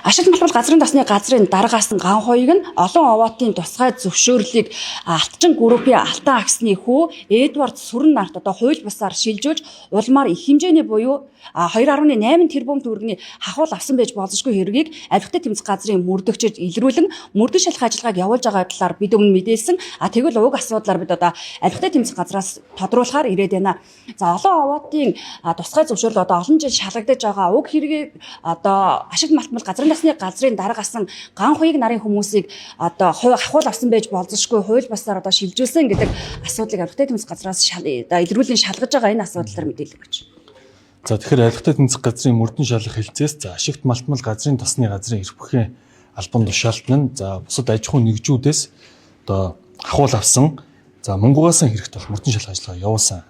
Ашигт малтмал газрын тосны газрын дараагаас нь ган хоёрыг нь олон овоотын тусгай зөвшөөрлийг алтчин группийн алтан аксны хүү Эдвард Сүрэн нарт одоо хууль бусаар шилжүүлж улмаар их хэмжээний буюу 2.8 тэрбум төгрөгийн хахуул авсан байж болзошгүй хэргийг авихтай тэмцэх газрын мөрдөгчөд илрүүлэн мөрдөн шалах ажиллагааг явуулж байгаа талаар бид өмнө мэдээлсэн. Тэгвэл уг асуудлаар бид одоо авихтай тэмцэх газраас тодруулахаар ирээд байна. За олон овоотын тусгай зөвшөөрөл одоо олон жил шалгагдаж байгаа уг хэргийг одоо ашигт малтмал газрын тосны газрын дараагаас нь ган хоёрыг нарын хүмүүсийг одоо хахуул авсан байж болзошгүй хууль бусаар одоо шилжүүлсэн гэдэг асуудлыг авихтай тэмцэх газраас илрүүлэн шалгаж байгаа энэ асуудлаар мэдээлэл өгч. За тэгэхээр авихтай тэмцэх газрын мөрдөн шалгах хэлцээс за ашигт малтмал газрын тосны газрын эрх бүхий албан тушаалтан нь за бусад аж ахуйн нэгжүүдээс одоо хахуул авсан за мөнгуугаас хэрэгт бол мөрдөн шалгах ажиллагаа явуулсан.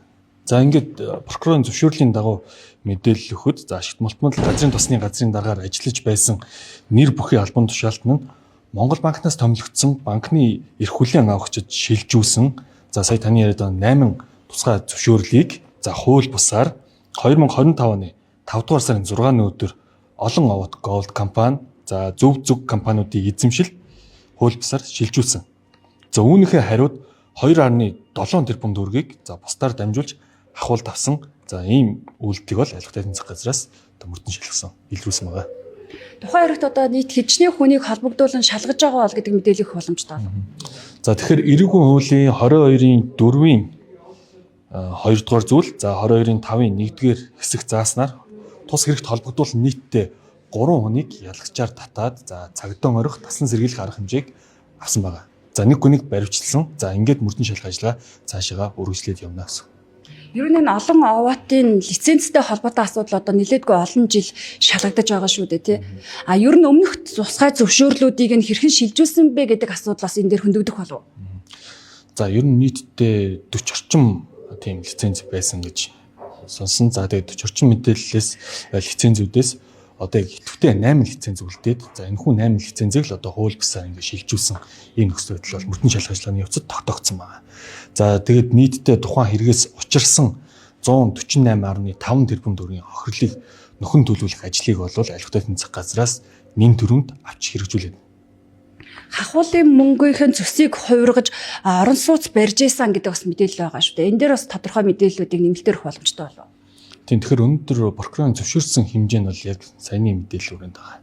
За ингээд прокурорын зөвшөөрлийн дагуу мэдээлэл өгөхөд за ашигт малтмал газрын тосны газрын дараагаар ажиллаж байсан нэр бүхий албан тушаалтан нь Монгол банкнаас томилогдсон банкны эрх хүлээн авахчид шилжүүлсэн за сая таны яриад байгаа 8 тусгай зөвшөөрлийг за хууль бусаар 2025 оны 5 дугаар сарын 6-ны өдөр олон овоот голд компани за зөв зүг компаниудыг эзэмшил хууль бусаар шилжүүлсэн. За үүнийхээ хариуд 2.7 тэрбум төгрөгийг за бусдаар дамжуулж хахуул тавсан. За ийм үйлдэлийг бол авихтай тэмцэх газраас мөрдөн шалгасан, илрүүлсэн байгаа. Тухайн хэрэгт одоо нийт хэдчний хүнийг холбогдуулан шалгаж байгаа бол гэдэг мэдээлэл их боломжтой байна. За тэгэхээр эрүүгийн хуулийн 22-ийн 4-ийн 2 дугаар зүйл за 22-ийн 5-ийн 1-р хэсэг зааснаар тус хэрэгт холбогдуулан нийтдээ 3 хүнийг ялагчаар татаад за цагдаа орох таслан сэргийлэх арга хэмжээг авсан байгаа. За нэг хүнийг баривчилсан. За ингээд мөрдөн шалгах ажиллагаа цаашаа үргэлжлээд явна гэсэн. Ер нь энэ олон овоотын лицензтэй холбоотой асуудал одоо нэлээдгүй олон жил шалгагдаж байгаа шүү дээ тий. Ер нь өмнөх тусгай зөвшөөрлүүдийг нь хэрхэн шилжүүлсэн бэ гэдэг асуудлаас энэ дээр хөндөгдөх болов. За ер нь нийтдээ 40 орчим тийм лиценз байсан гэж сонсон. За тэгээд 40 орчим мэдээллээс лицензүүдээс одоо идэвхтэй 8 лиценз үлдээд за энэ хүн 8 лицензийг л одоо хууль бусаар ингэ шилжүүлсэн ийм нөхцөл байдал бол мөрдөн шалгах ажиллагааны явцад тогтоогдсон байна. За тэгээд нийтдээ тухайн хэрэгээс учирсан 148.5 тэрбум төгрөгийн хохирлыг нөхөн төлөвлөх ажлыг бол авихтай тэмцэх газраас нэн төрөнд авч хэрэгжүүлээд. Хахуулын мөнгөхийн зүсийг хувиргаж орон сууц барьж ийсэн гэдэг бас мэдээлэл байгаа шүү дээ. Энэ дээр бас тодорхой мэдээллүүдийг нэмэлтээр өгөх боломжтой болов. Тэгэхээр өнөөдөр прокурорын зөвшөөрсөн хэмжээ нь бол яг саяны мэдээлэл өрөөнд байгаа.